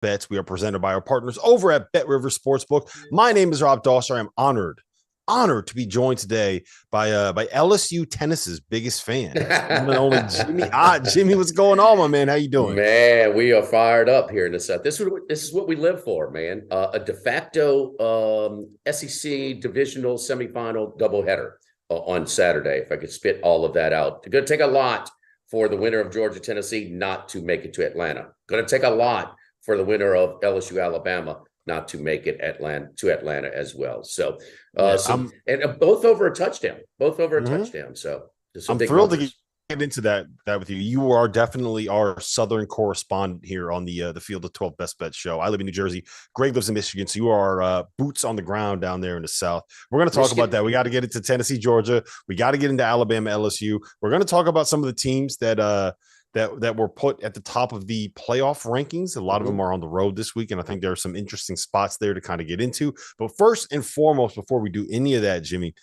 bets. We are presented by our partners over at Bet River Sportsbook. My name is Rob Dawson. I am honored to be joined today by LSU Tennis's biggest fan, one and only Jimmy. Jimmy, what's going on, my man? How you doing? Man, we are fired up here in the South. This is what we live for, man. A de facto SEC divisional semifinal doubleheader on Saturday. If I could spit all of that out, it's going to take a lot for the winner of Georgia Tennessee not to make it to Atlanta. Going to take a lot for the winner of LSU Alabama not to make it to Atlanta as well. So, both over a touchdown. So I'm thrilled to get into that with you. You are definitely our Southern correspondent here on the Field of 12 Best Bet show. I live in New Jersey. Greg lives in Michigan, so you are boots on the ground down there in the South. We're going to talk about that. We got to get into Tennessee, Georgia. We got to get into Alabama, LSU. We're going to talk about some of the teams that were put at the top of the playoff rankings. A lot of them are on the road this week, and I think there are some interesting spots there to kind of get into. But first and foremost, before we do any of that, Jimmy,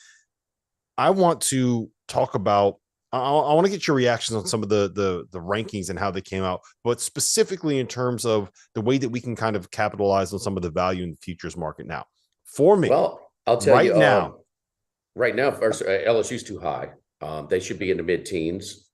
I want to talk about I want to get your reactions on some of the rankings and how they came out, but specifically in terms of the way that we can kind of capitalize on some of the value in the futures market now. For me, well, I'll tell you right now, first, LSU's too high. They should be in the mid-teens.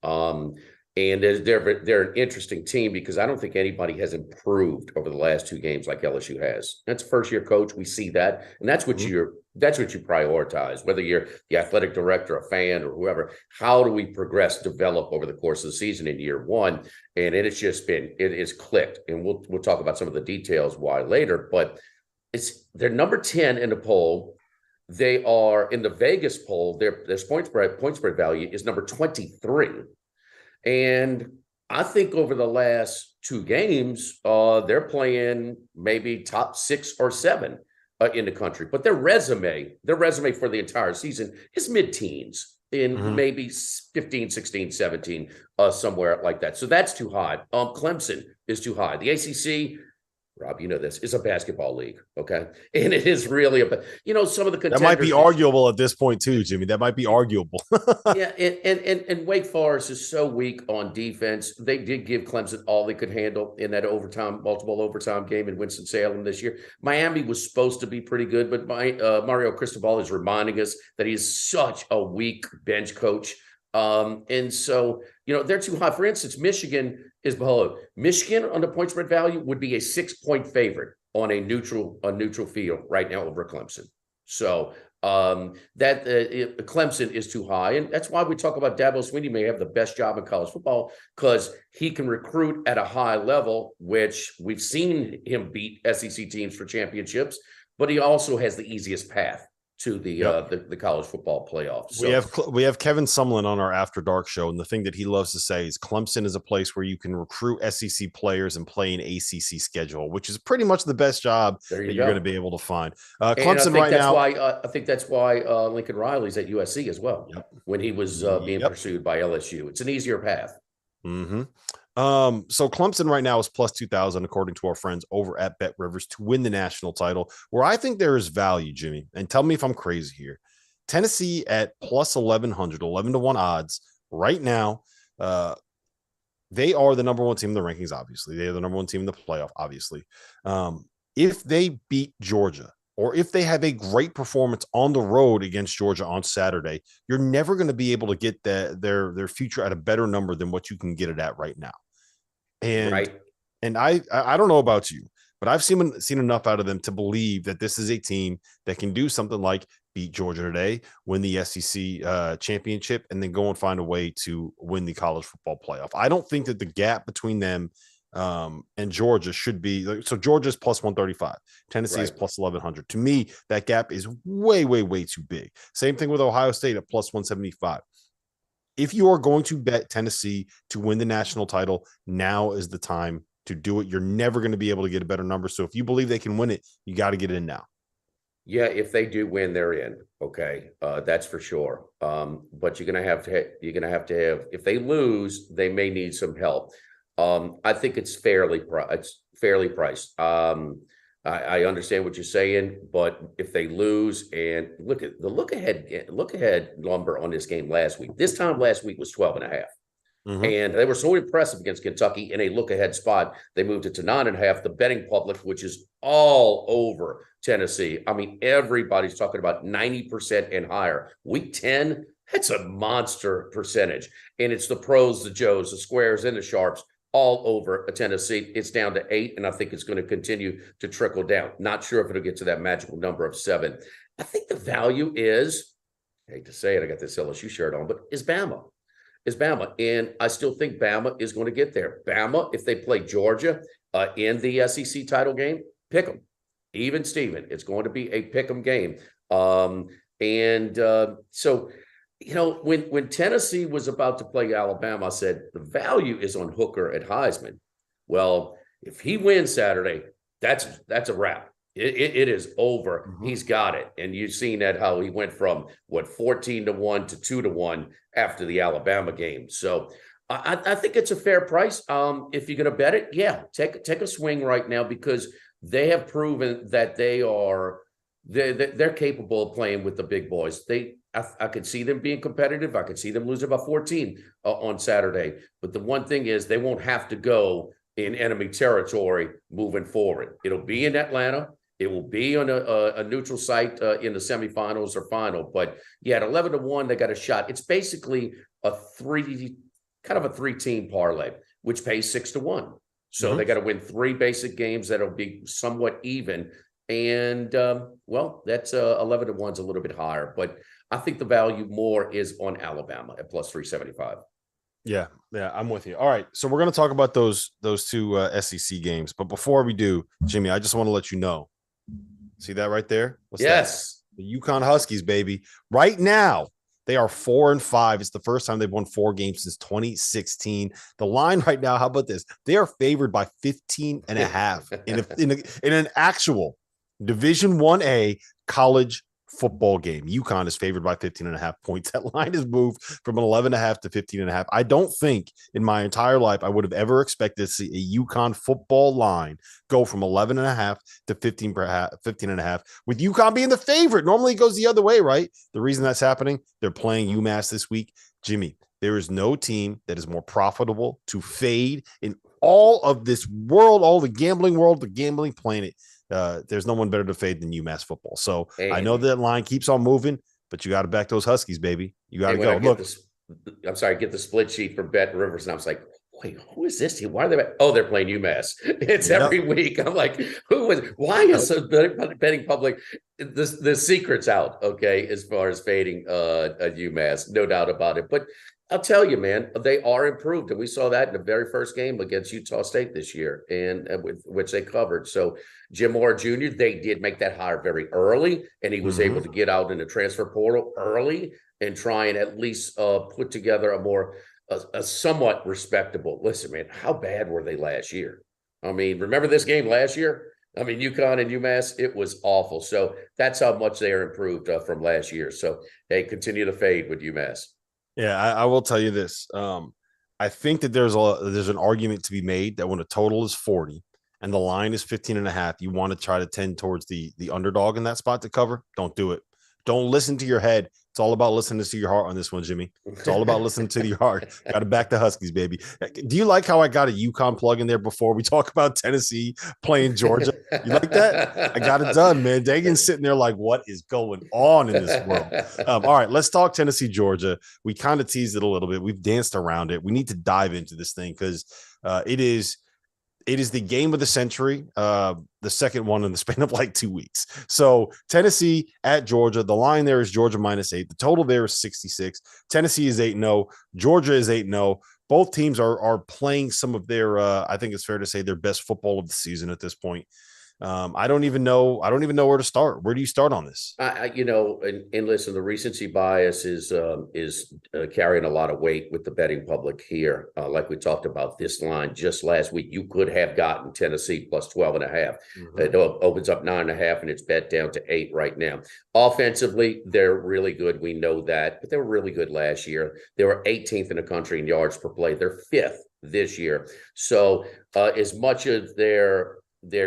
And they're an interesting team because I don't think anybody has improved over the last two games like LSU has. That's a first-year coach. We see that, and that's what you prioritize. Whether you're the athletic director, a fan, or whoever, how do we progress, develop over the course of the season in year one? And it is clicked, and we'll talk about some of the details why later. But they're number 10 in the poll. They are in the Vegas poll. Their point spread value is number 23. And I think over the last two games, they're playing maybe top 6 or 7 in the country. But their resume for the entire season is mid-teens in maybe 15, 16, 17, somewhere like that. So that's too high. Clemson is too high. The ACC, Rob, you know this, is a basketball league, okay? And it is really some of the contenders. That might be arguable at this point too, Jimmy. That might be arguable. Yeah, and Wake Forest is so weak on defense. They did give Clemson all they could handle in that multiple overtime game in Winston-Salem this year. Miami was supposed to be pretty good, but Mario Cristobal is reminding us that he's such a weak bench coach. And so, they're too high. For instance, Michigan is below. Michigan on the point spread value would be a 6-point favorite on a neutral field right now over Clemson. So Clemson is too high. And that's why we talk about Dabo Swinney may have the best job in college football, because he can recruit at a high level, which we've seen him beat SEC teams for championships, but he also has the easiest path to the college football playoffs. So we have Kevin Sumlin on our After Dark show, and the thing that he loves to say is Clemson is a place where you can recruit SEC players and play an ACC schedule, which is pretty much the best job that you're going to be able to find. Clemson right now. I think that's why Lincoln Riley's at USC as well. When he was being pursued by LSU, it's an easier path. So Clemson right now is plus 2,000 according to our friends over at Bet Rivers to win the national title, where I think there is value, Jimmy, and tell me if I'm crazy here. Tennessee at plus 1,100, 11-1 odds right now. They are the number one team in the rankings, obviously. They are the number one team in the playoff, obviously. If they beat Georgia, or if they have a great performance on the road against Georgia on Saturday, you're never going to be able to get their future at a better number than what you can get it at right now. And I don't know about you, but I've seen enough out of them to believe that this is a team that can do something like beat Georgia today, win the SEC championship, and then go and find a way to win the college football playoff. I don't think that the gap between them and Georgia should be so. Georgia's plus 135, Tennessee is plus 1,100. To me, that gap is way, way, way too big. Same thing with Ohio State at plus 175. If you are going to bet Tennessee to win the national title, now is the time to do it. You're never going to be able to get a better number. So if you believe they can win it, you got to get in now. Yeah, if they do win, they're in. Okay, that's for sure. But you're gonna have to have. If they lose, they may need some help. I think it's fairly priced. I understand what you're saying, but if they lose, and look at the look ahead number on this game last week. This time last week was 12.5. Mm-hmm. And they were so impressive against Kentucky in a look-ahead spot. They moved it to 9.5. The betting public, which is all over Tennessee. I mean, everybody's talking about 90% and higher. Week 10, that's a monster percentage. And it's the pros, the Joes, the squares, and the sharps all over Tennessee. It's down to 8, and I think it's going to continue to trickle down. Not sure if it'll get to that magical number of 7. I think the value is, I hate to say it, I got this LSU shirt on, but is Bama. And I still think Bama is going to get there. Bama, if they play Georgia in the SEC title game, pick them. Even Steven, it's going to be a pick 'em game. So, you know, when Tennessee was about to play Alabama, I said the value is on Hooker at Heisman. Well, if he wins Saturday, that's a wrap. It is over. Mm-hmm. He's got it. And you've seen that how he went from 14-1 to 2-1 after the Alabama game. So I think it's a fair price. If you're going to bet it, yeah, take a swing right now, because they have proven that they're capable of playing with the big boys. I could see them being competitive. I could see them losing by 14 on Saturday. But the one thing is they won't have to go in enemy territory moving forward. It'll be in Atlanta. It will be on a neutral site in the semifinals or final. But yeah, at 11-1, they got a shot. It's basically a three-team parlay, which pays 6-1. So mm-hmm. They got to win 3 basic games that'll be somewhat even. And that's 11-1's a little bit higher. But I think the value more is on Alabama at plus 375. Yeah, I'm with you. All right, so we're going to talk about those 2 SEC games. But before we do, Jimmy, I just want to let you know. See that right there? What's yes. That? The UConn Huskies, baby. Right now, they are 4-5. It's the first time they've won 4 games since 2016. The line right now, how about this? They are favored by 15.5 in an actual Division 1A college football game. UConn is favored by 15.5 points. That line has moved from 11.5 to 15.5. I don't think in my entire life I would have ever expected to see a UConn football line go from 11.5 to 15.5, with UConn being the favorite. Normally it goes the other way, right? The reason that's happening, they're playing UMass this week. Jimmy, there is no team that is more profitable to fade in all of this world, all the gambling world, the gambling planet. There's no one better to fade than UMass football. So I know that line keeps on moving, but you got to back those Huskies, baby. You got to go. Look, get the split sheet for Bet Rivers, and I was like, wait, who is this team? Why are they? Oh, they're playing UMass. It's every week. I'm like, why is the betting public? The secret's out, okay, as far as fading UMass, no doubt about it. But I'll tell you, man, they are improved. And we saw that in the very first game against Utah State this year, and which they covered. So Jim Moore Jr., they did make that hire very early, and he was able to get out in the transfer portal early and try and at least put together a somewhat respectable. Listen, man, how bad were they last year? I mean, remember this game last year? I mean, UConn and UMass, it was awful. So that's how much they are improved from last year. So, hey, continue to fade with UMass. Yeah, I will tell you this. I think that there's an argument to be made that when a total is 40 and the line is 15.5, you want to try to tend towards the underdog in that spot to cover. Don't do it. Don't listen to your head. It's all about listening to your heart on this one, Jimmy. It's all about listening to your heart. Got to back the Huskies, baby. Do you like how I got a UConn plug in there before we talk about Tennessee playing Georgia? You like that? I got it done, man. Dagan's sitting there like, what is going on in this world? All right, let's talk Tennessee, Georgia. We kind of teased it a little bit. We've danced around it. We need to dive into this thing because it is the game of the century, the second one in the span of like 2 weeks. So Tennessee at Georgia, the line there is Georgia -8. The total there is 66. Tennessee is 8-0. Georgia is 8-0. Both teams are playing some of their, I think it's fair to say, their best football of the season at this point. I don't even know where to start. Where do you start on this? And listen, the recency bias is carrying a lot of weight with the betting public here. Like we talked about this line just last week, you could have gotten Tennessee plus 12.5. It opens up 9.5 and it's bet down to 8 right now. Offensively, they're really good. We know that, but they were really good last year. They were 18th in the country in yards per play. They're 5th this year. So as much of their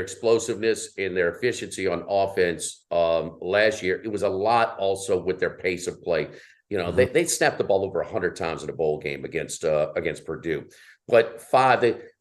explosiveness and their efficiency on offense last year, it was a lot also with their pace of play. You know, they snapped the ball over 100 times in a bowl game against Purdue. But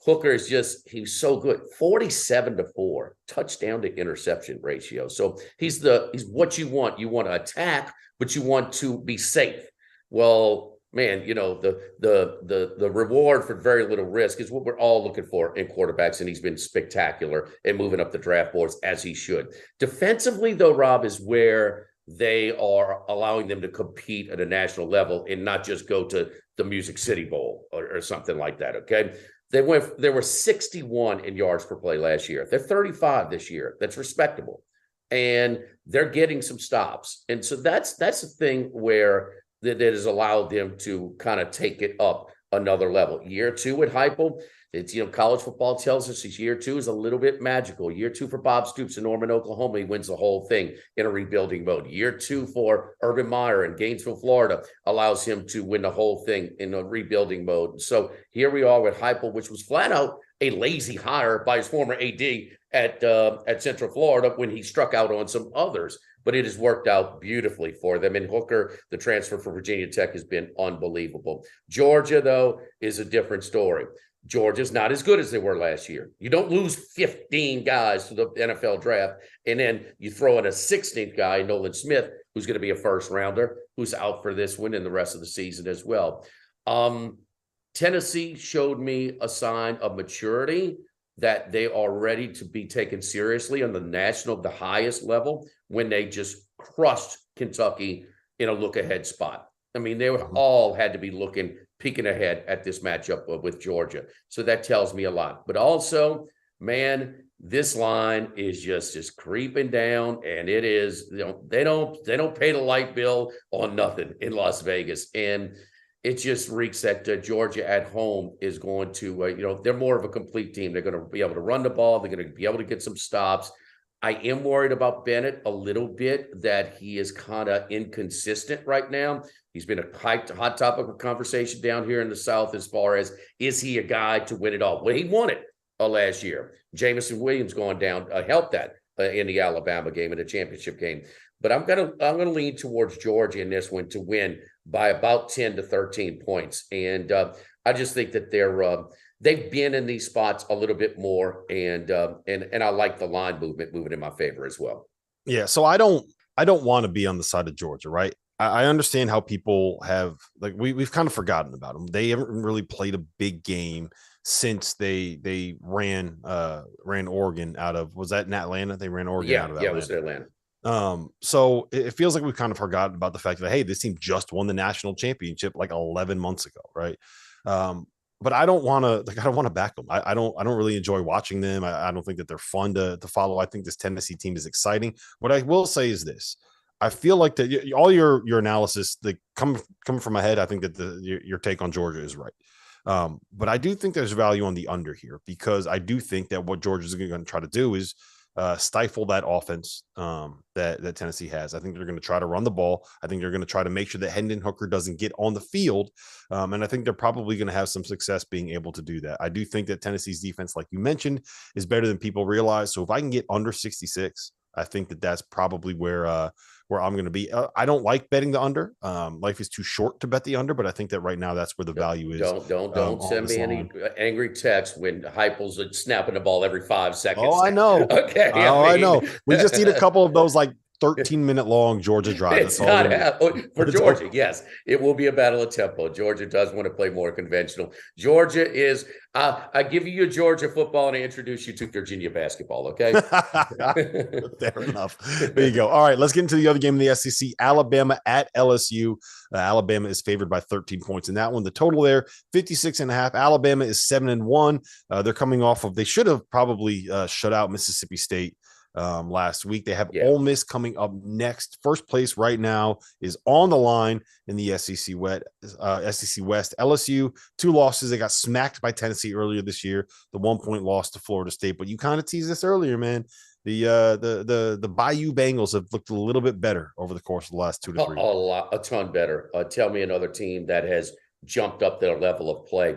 Hooker is he's so good. 47-4 touchdown to interception ratio. So he's what you want. You want to attack, but you want to be safe. Well, man, you know, the reward for very little risk is what we're all looking for in quarterbacks, and he's been spectacular and moving up the draft boards as he should. Defensively, though, Rob, is where they are allowing them to compete at a national level and not just go to the Music City Bowl or something like that. Okay. They were 61 in yards per play last year. They're 35 this year. That's respectable. And they're getting some stops. And so that's the thing where that has allowed them to kind of take it up another level. Year 2 at Heupel, it's, you know, college football tells us year 2 is a little bit magical. Year 2 for Bob Stoops in Norman, Oklahoma, he wins the whole thing in a rebuilding mode. Year 2 for Urban Meyer in Gainesville, Florida, allows him to win the whole thing in a rebuilding mode. So here we are with Heupel, which was flat out a lazy hire by his former AD at Central Florida when he struck out on some others. But it has worked out beautifully for them. And Hooker, the transfer for Virginia Tech, has been unbelievable. Georgia, though, is a different story. Georgia's not as good as they were last year. You don't lose 15 guys to the NFL draft, and then you throw in a 16th guy, Nolan Smith, who's going to be a first rounder, who's out for this one and the rest of the season as well. Tennessee showed me a sign of maturity that they are ready to be taken seriously on the highest level when they just crushed Kentucky in a look-ahead spot. I mean, they all had to be peeking ahead at this matchup with Georgia. So that tells me a lot. But also, man, this line is just creeping down, and it is, you know, they don't pay the light bill on nothing in Las Vegas. And it just reeks that Georgia at home is going to, you know, they're more of a complete team. They're going to be able to run the ball. They're going to be able to get some stops. I am worried about Bennett a little bit, that he is kind of inconsistent right now. He's been a hot topic of conversation down here in the South as far as, is he a guy to win it all? Well, he won it last year. Jamison Williams going down helped that in the Alabama game, in the championship game. But I'm gonna lean towards Georgia in this one to win by about 10 to 13 points. And I just think that they've been in these spots a little bit more, and I like the line moving in my favor as well. Yeah, so I don't want to be on the side of Georgia, right? I understand how people have, like, we've kind of forgotten about them. They haven't really played a big game since they ran Oregon out of, was that in Atlanta? They ran Oregon out of Atlanta. Yeah, it was Atlanta. So it feels like we've kind of forgotten about the fact that, hey, this team just won the national championship like 11 months ago, right? But I don't want to back them. I don't really enjoy watching them. I don't think that they're fun to follow. I think this Tennessee team is exciting. What I will say is this: I feel like that all your analysis, that come from my head, I think that your take on Georgia is right. But I do think there's value on the under here, because I do think that what Georgia's going to try to do is stifle that offense that Tennessee has. I think they're going to try to run the ball. I think they're going to try to make sure that Hendon Hooker doesn't get on the field. And I think they're probably going to have some success being able to do that. I do think that Tennessee's defense, like you mentioned, is better than people realize. So if I can get under 66, I think that that's probably where I'm going to be. I don't like betting the under. Life is too short to bet the under, but I think that right now that's where the value is. Don't send me any angry text when Heupel's snapping the ball every 5 seconds. Oh, I know. Okay. I know. We just need a couple of those like 13-minute long Georgia drives. For Georgia, yes, it will be a battle of tempo. Georgia does want to play more conventional. Georgia is, I give you Georgia football and I introduce you to Virginia basketball, okay? Fair enough. There you go. All right, let's get into the other game in the SEC. Alabama at LSU. Alabama is favored by 13 points in that one. The total there, 56.5. Alabama is 7-1. They're coming off of, they should have probably shut out Mississippi State last week. They have Ole Miss coming up next. First place right now is on the line in the SEC West. LSU, 2 losses. They got smacked by Tennessee earlier this year. The 1-point loss to Florida State. But you kind of teased this earlier, man. The Bayou Bengals have looked a little bit better over the course of the last 2 to 3 years. A ton better. Tell me another team that has jumped up their level of play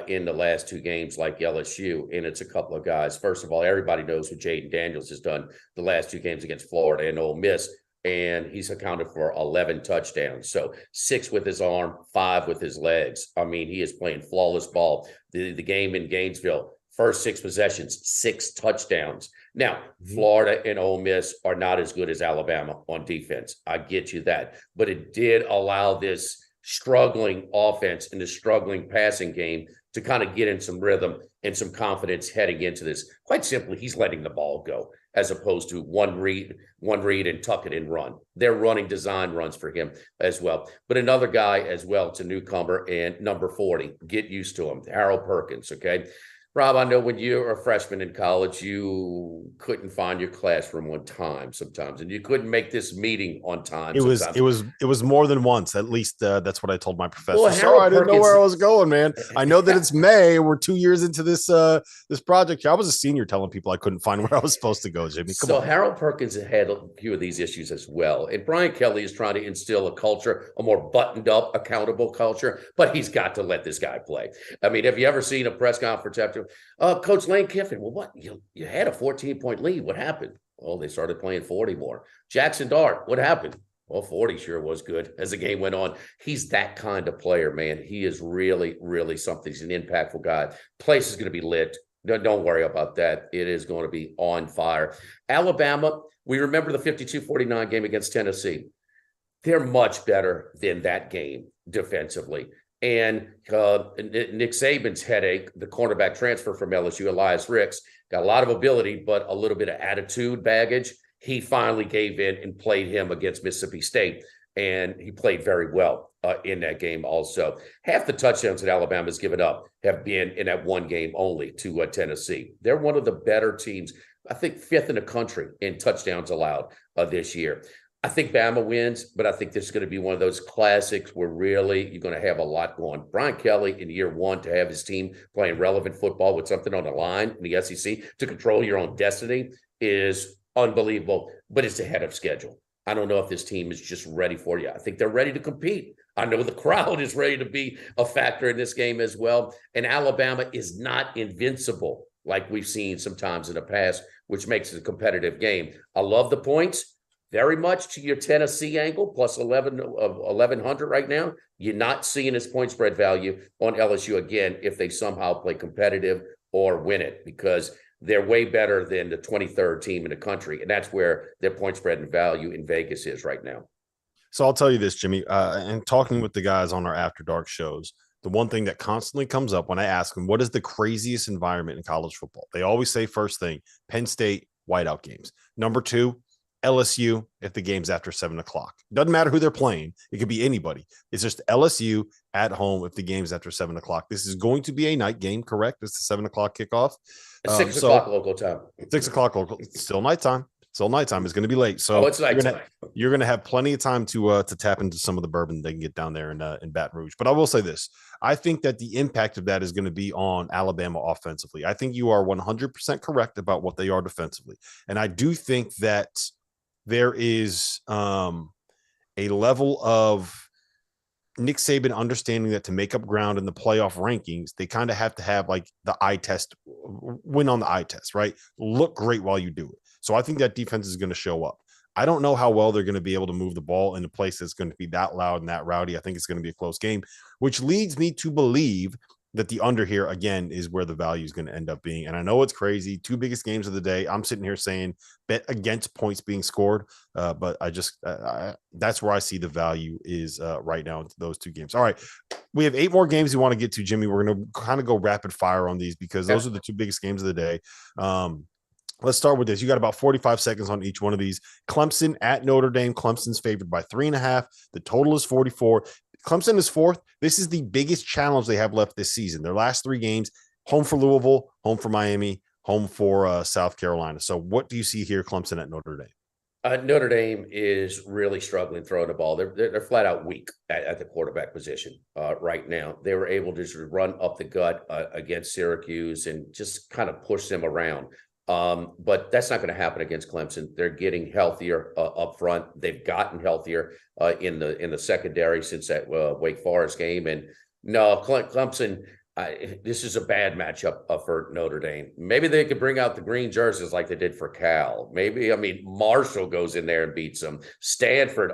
in the last 2 games like LSU, and it's a couple of guys. First of all, everybody knows what Jaden Daniels has done the last 2 games against Florida and Ole Miss. and he's accounted for 11 touchdowns. So 6 with his arm, 5 with his legs. I mean, he is playing flawless ball. The game in Gainesville, first 6 possessions, 6 touchdowns. Now, Florida and Ole Miss are not as good as Alabama on defense. I get you that. But it did allow this struggling offense and the struggling passing game to kind of get in some rhythm and some confidence heading into this. Quite simply, he's letting the ball go as opposed to one read and tuck it and run. They're running design runs for him as well. But another guy as well, it's a newcomer, and number 40, get used to him, Harold Perkins, okay? Rob, I know when you were a freshman in college, you couldn't find your classroom on time sometimes, and you couldn't make this meeting on time. It was more than once. At least that's what I told my professor. Well, so I didn't know where I was going, man. I know that it's May. We're 2 years into this this project. I was a senior telling people I couldn't find where I was supposed to go, Jimmy. Come on. Harold Perkins had a few of these issues as well, and Brian Kelly is trying to instill a culture, a more buttoned up, accountable culture. But he's got to let this guy play. I mean, have you ever seen a press conference after? Coach Lane Kiffin, well, what? You had a 14-point lead. What happened? Well, they started playing 40 more. Jackson Dart, what happened? Well, 40 sure was good as the game went on. He's that kind of player, man. He is really, really something. He's an impactful guy. Place is going to be lit. Don't worry about that. It is going to be on fire. Alabama, we remember the 52-49 game against Tennessee. They're much better than that game defensively. And Nick Saban's headache, the cornerback transfer from LSU, Elias Ricks, got a lot of ability, but a little bit of attitude baggage. He finally gave in and played him against Mississippi State, and he played very well in that game also. Half the touchdowns that Alabama's given up have been in that one game only to Tennessee. They're one of the better teams, I think 5th in the country in touchdowns allowed this year. I think Bama wins, but I think this is going to be one of those classics where really you're going to have a lot going. Brian Kelly in year 1 to have his team playing relevant football with something on the line in the SEC to control your own destiny is unbelievable, but it's ahead of schedule. I don't know if this team is just ready for you. I think they're ready to compete. I know the crowd is ready to be a factor in this game as well. And Alabama is not invincible like we've seen sometimes in the past, which makes it a competitive game. I love the points. Very much to your Tennessee angle, plus 1,100 right now. You're not seeing this point spread value on LSU again if they somehow play competitive or win it, because they're way better than the 23rd team in the country. And that's where their point spread and value in Vegas is right now. So I'll tell you this, Jimmy, and talking with the guys on our After Dark shows, the one thing that constantly comes up when I ask them, what is the craziest environment in college football? They always say first thing, Penn State whiteout games. Number 2, LSU if the game's after 7 o'clock. Doesn't matter who they're playing. It could be anybody. It's just LSU at home if the game's after 7 o'clock. This is going to be a night game, correct? It's the 7 o'clock kickoff. 6 o'clock local time. 6 o'clock local. It's still nighttime. Still nighttime. It's going to be late. So it's nighttime. You're going to have plenty of time to tap into some of the bourbon they can get down there in Baton Rouge. But I will say this. I think that the impact of that is going to be on Alabama offensively. I think you are 100% correct about what they are defensively. And I do think that there is a level of Nick Saban understanding that to make up ground in the playoff rankings, they kind of have to have like the eye test, win on the eye test, right? Look great while you do it. So I think that defense is going to show up. I don't know how well they're going to be able to move the ball in a place that's going to be that loud and that rowdy. I think it's going to be a close game, which leads me to believe that the under here again is where the value is going to end up being. And I know it's crazy. 2 biggest games of the day. I'm sitting here saying bet against points being scored. But that's where I see the value is right now into those 2 games. All right. We have 8 more games we want to get to, Jimmy. We're going to kind of go rapid fire on these because those are the 2 biggest games of the day. Let's start with this. You got about 45 seconds on each one of these. Clemson at Notre Dame. Clemson's favored by 3.5. The total is 44. Clemson is 4th. This is the biggest challenge they have left this season. Their last 3 games, home for Louisville, home for Miami, home for South Carolina. So what do you see here, Clemson at Notre Dame? Notre Dame is really struggling throwing the ball. They're flat out weak at the quarterback position right now. They were able to just run up the gut against Syracuse and just kind of push them around. But that's not going to happen against Clemson. They're getting healthier up front. They've gotten healthier in the secondary since that Wake Forest game. And no, Clemson, This is a bad matchup for Notre Dame. Maybe they could bring out the green jerseys like they did for Cal. Maybe, I mean, Marshall goes in there and beats them. Stanford,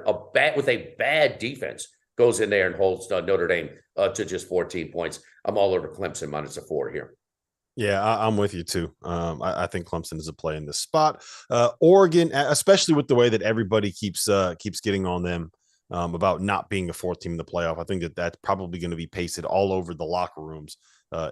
with a bad defense, goes in there and holds Notre Dame to just 14 points. I'm all over Clemson minus a 4 here. Yeah, I'm with you too. I think Clemson is a play in this spot. Oregon, especially with the way that everybody keeps getting on them about not being a fourth team in the playoff. I think that's probably going to be pasted all over the locker rooms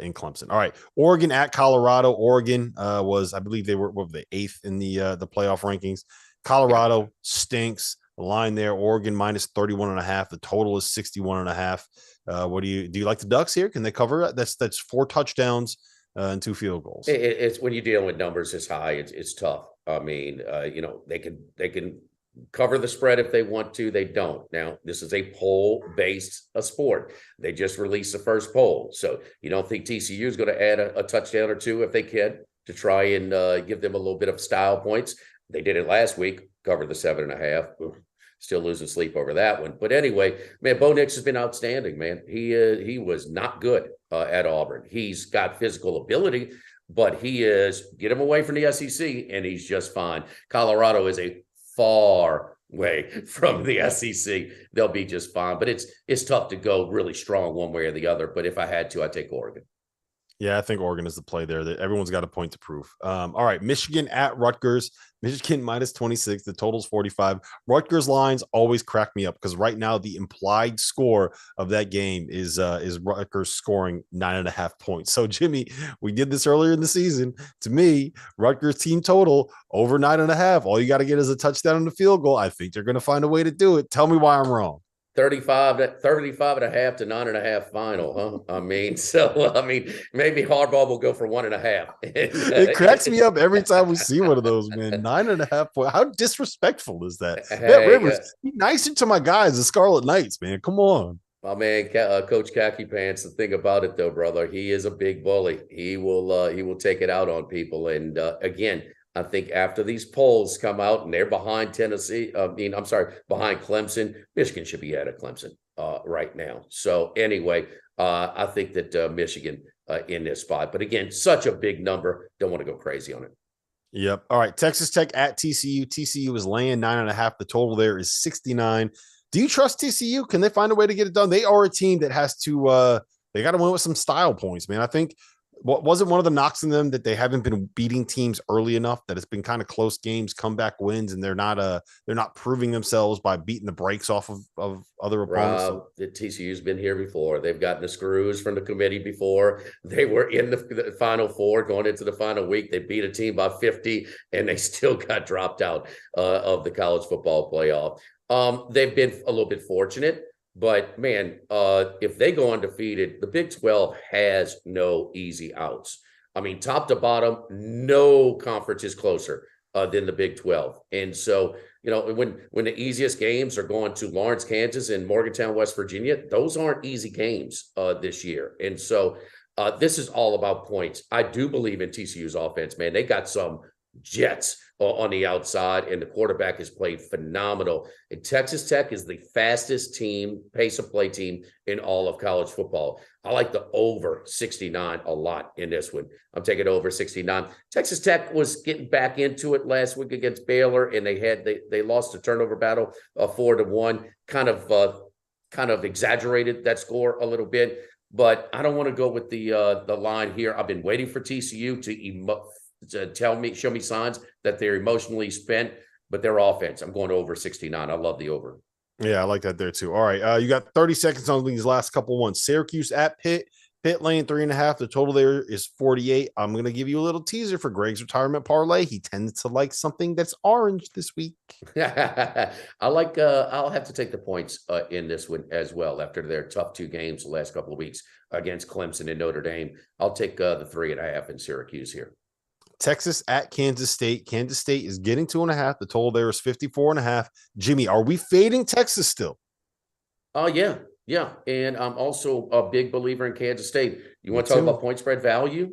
in Clemson. All right, Oregon at Colorado. Oregon was, I believe they were the 8th in the playoff rankings. Colorado stinks. The line there, Oregon minus 31.5. The total is 61.5. What do you like the Ducks here? Can they cover it? That's 4 touchdowns and 2 field goals. It's when you're dealing with numbers this high, it's tough. I mean, they can cover the spread if they want to. They don't. Now, this is a poll-based sport. They just released the first poll. So you don't think TCU is going to add a touchdown or 2 if they can to try and give them a little bit of style points. They did it last week, covered the 7.5. Still losing sleep over that one. But anyway, man, Bo Nix has been outstanding, man. He was not good at Auburn. He's got physical ability, but get him away from the SEC, and he's just fine. Colorado is a far way from the SEC. They'll be just fine. But it's tough to go really strong one way or the other. But if I had to, I'd take Oregon. Yeah, I think Oregon is the play there. That everyone's got a point to prove. All right, Michigan at Rutgers. Michigan minus 26. The total's 45. Rutgers lines always crack me up because right now the implied score of that game is Rutgers scoring 9.5 points. So Jimmy, we did this earlier in the season. To me, Rutgers team total over 9.5. All you got to get is a touchdown and a field goal. I think they're going to find a way to do it. Tell me why I'm wrong. 35.5 to 9.5 final, huh? I mean, maybe Harbaugh will go for 1.5. It cracks me up every time we see one of those, man. 9.5 points. How disrespectful is that? Hey, Bet Rivers, be nicer to my guys, the Scarlet Knights, man. Come on. My man, Coach Khaki Pants. The thing about it, though, brother, he is a big bully. He will take it out on people. And again, I think after these polls come out and they're behind behind Clemson, Michigan should be ahead of Clemson right now. So anyway, I think that Michigan in this spot. But again, such a big number. Don't want to go crazy on it. Yep. All right. Texas Tech at TCU. TCU is laying 9.5. The total there is 69. Do you trust TCU? Can they find a way to get it done? They are a team that has to they got to win with some style points, man. I think wasn't one of the knocks in them that they haven't been beating teams early enough, that it's been kind of close games, comeback wins, and they're not proving themselves by beating the brakes off of other opponents. The TCU's been here before. They've gotten the screws from the committee before. They were in the Final Four going into the final week. They beat a team by 50, and they still got dropped out of the college football playoff. They've been a little bit fortunate. But, man, if they go undefeated, the Big 12 has no easy outs. I mean, top to bottom, no conference is closer than the Big 12. And so, when the easiest games are going to Lawrence, Kansas, and Morgantown, West Virginia, those aren't easy games this year. And so this is all about points. I do believe in TCU's offense, man. They got some jets on the outside, and the quarterback has played phenomenal. And Texas Tech is the fastest pace of play team in all of college football. I like the over 69 a lot in this one. I'm taking over 69. Texas Tech was getting back into it last week against Baylor, and they lost the turnover battle 4-1. Kind of exaggerated that score a little bit, but I don't want to go with the line here. I've been waiting for TCU to show me signs that they're emotionally spent, but their offense, I'm going over 69. I love the over. Yeah, I like that there too. All right. You got 30 seconds on these last couple ones. Syracuse at Pitt. Pitt laying 3.5. The total there is 48. I'm going to give you a little teaser for Greg's retirement parlay. He tends to like something that's orange this week. I'll have to take the points in this one as well after their tough 2 games the last couple of weeks against Clemson and Notre Dame. I'll take the 3.5 in Syracuse here. Texas at Kansas State. Kansas State is getting 2.5. The total there is 54.5. Jimmy, are we fading Texas still? Yeah. And I'm also a big believer in Kansas State. You want to talk about point spread value?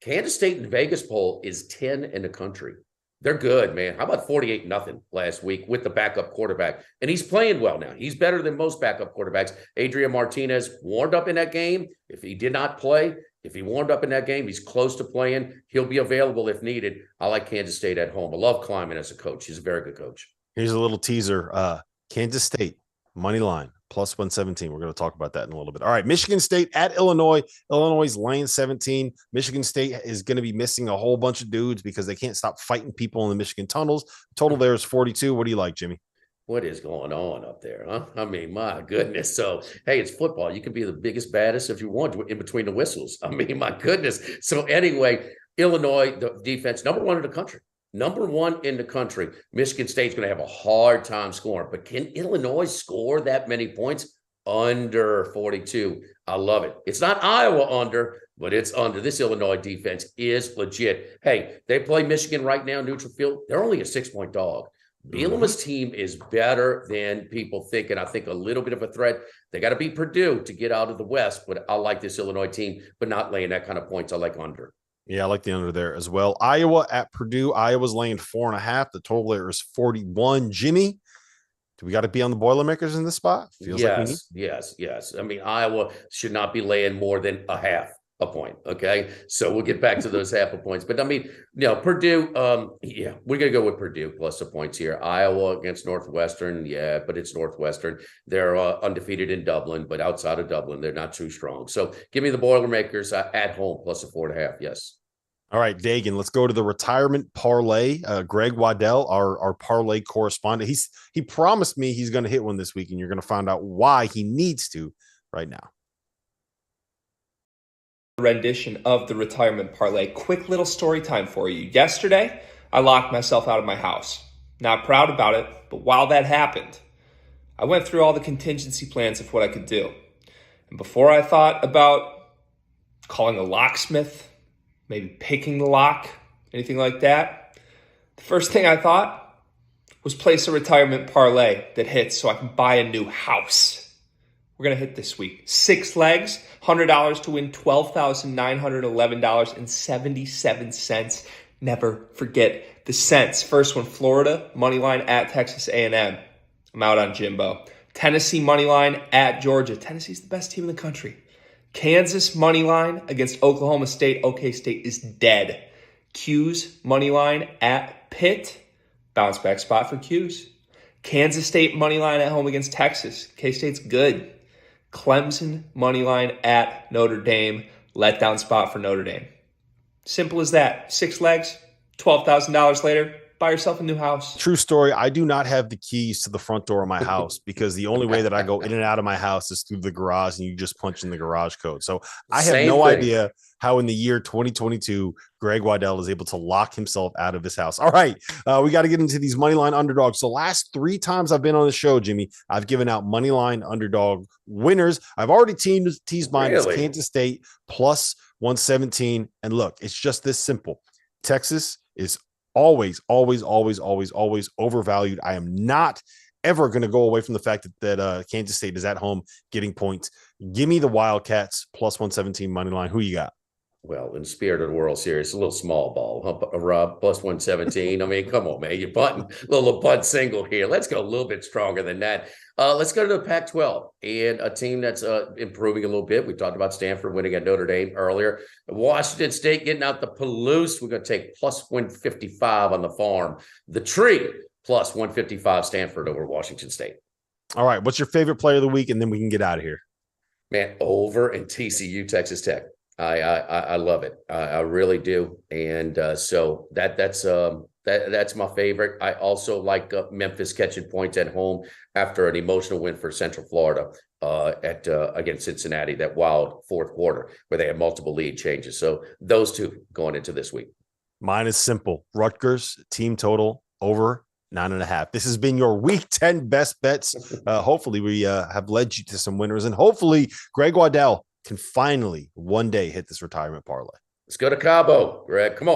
Kansas State in Vegas poll is 10 in the country. They're good, man. How about 48-0 last week with the backup quarterback? And he's playing well now. He's better than most backup quarterbacks. Adrian Martinez warmed up in that game. If he did not play, if he warmed up in that game, he's close to playing. He'll be available if needed. I like Kansas State at home. I love Kleiman as a coach. He's a very good coach. Here's a little teaser. Kansas State, money line, plus 117. We're going to talk about that in a little bit. All right, Michigan State at Illinois. Illinois is laying 17. Michigan State is going to be missing a whole bunch of dudes because they can't stop fighting people in the Michigan tunnels. Total there is 42. What do you like, Jimmy? What is going on up there, huh? I mean, my goodness. So, hey, it's football. You can be the biggest, baddest if you want in between the whistles. I mean, my goodness. So, anyway, Illinois, the defense, number one in the country. Number one in the country. Michigan State's going to have a hard time scoring. But can Illinois score that many points? Under 42. I love it. It's not Iowa under, but it's under. This Illinois defense is legit. Hey, they play Michigan right now, neutral field. They're only a 6-point dog. Bielema's team is better than people think, and I think a little bit of a threat. They got to beat Purdue to get out of the West, but I like this Illinois team, but not laying that kind of points. I like under. Yeah, I like the under there as well. Iowa at Purdue. Iowa's laying 4.5. The total there is 41. Jimmy, do we got to be on the Boilermakers in this spot? Feels like we need. Yes. I mean, Iowa should not be laying more than a half a point. Okay. So we'll get back to those half a points. But I mean, Purdue, we're going to go with Purdue plus the points here. Iowa against Northwestern. Yeah, but it's Northwestern. They're undefeated in Dublin, but outside of Dublin, they're not too strong. So give me the Boilermakers at home plus a 4.5. Yes. All right, Dagan, let's go to the retirement parlay. Greg Waddell, our parlay correspondent, he promised me he's going to hit one this week, and you're going to find out why he needs to right now. Rendition of the retirement parlay. Quick little story time for you. Yesterday, I locked myself out of my house. Not proud about it, but while that happened, I went through all the contingency plans of what I could do. And before I thought about calling a locksmith, maybe picking the lock, anything like that, the first thing I thought was place a retirement parlay that hits so I can buy a new house. We're going to hit this week. 6 legs, $100 to win $12,911.77. Never forget the cents. First one, Florida, money line at Texas A&M. I'm out on Jimbo. Tennessee, money line at Georgia. Tennessee's the best team in the country. Kansas, money line against Oklahoma State. OK State is dead. Q's, money line at Pitt. Bounce back spot for Q's. Kansas State, money line at home against Texas. K-State's good. Clemson, money line at Notre Dame. Letdown spot for Notre Dame. Simple as that. 6 legs, $12,000 later. Buy yourself a new house. True story. I do not have the keys to the front door of my house because the only way that I go in and out of my house is through the garage, and you just punch in the garage code. So I have no idea how in the year 2022, Greg Waddell is able to lock himself out of his house. All right. We got to get into these moneyline underdogs. So last 3 times I've been on the show, Jimmy, I've given out moneyline underdog winners. I've already teased mine as Kansas State plus 117. And look, it's just this simple. Texas is always overvalued. I am not ever going to go away from the fact that Kansas State is at home getting points. Give me the Wildcats plus 117 money line. Who you got? Well, in the spirit of the World Series, a little small ball, Rob, plus 117. I mean, come on, man. You're butting a little butt single here. Let's go a little bit stronger than that. Let's go to the Pac-12 and a team that's improving a little bit. We talked about Stanford winning at Notre Dame earlier. Washington State getting out the Palouse. We're going to take plus 155 on the farm. The Tree plus 155 Stanford over Washington State. All right. What's your favorite player of the week? And then we can get out of here. Man, over in TCU Texas Tech. I love it. I really do. And so that's my favorite. I also like Memphis catching points at home after an emotional win for Central Florida against Cincinnati, that wild fourth quarter where they had multiple lead changes. So those two going into this week. Mine is simple. Rutgers team total over 9.5. This has been your week 10 best bets. Hopefully we have led you to some winners, and hopefully Greg Waddell can finally one day hit this retirement parlay. Let's go to Cabo, Greg. Come on.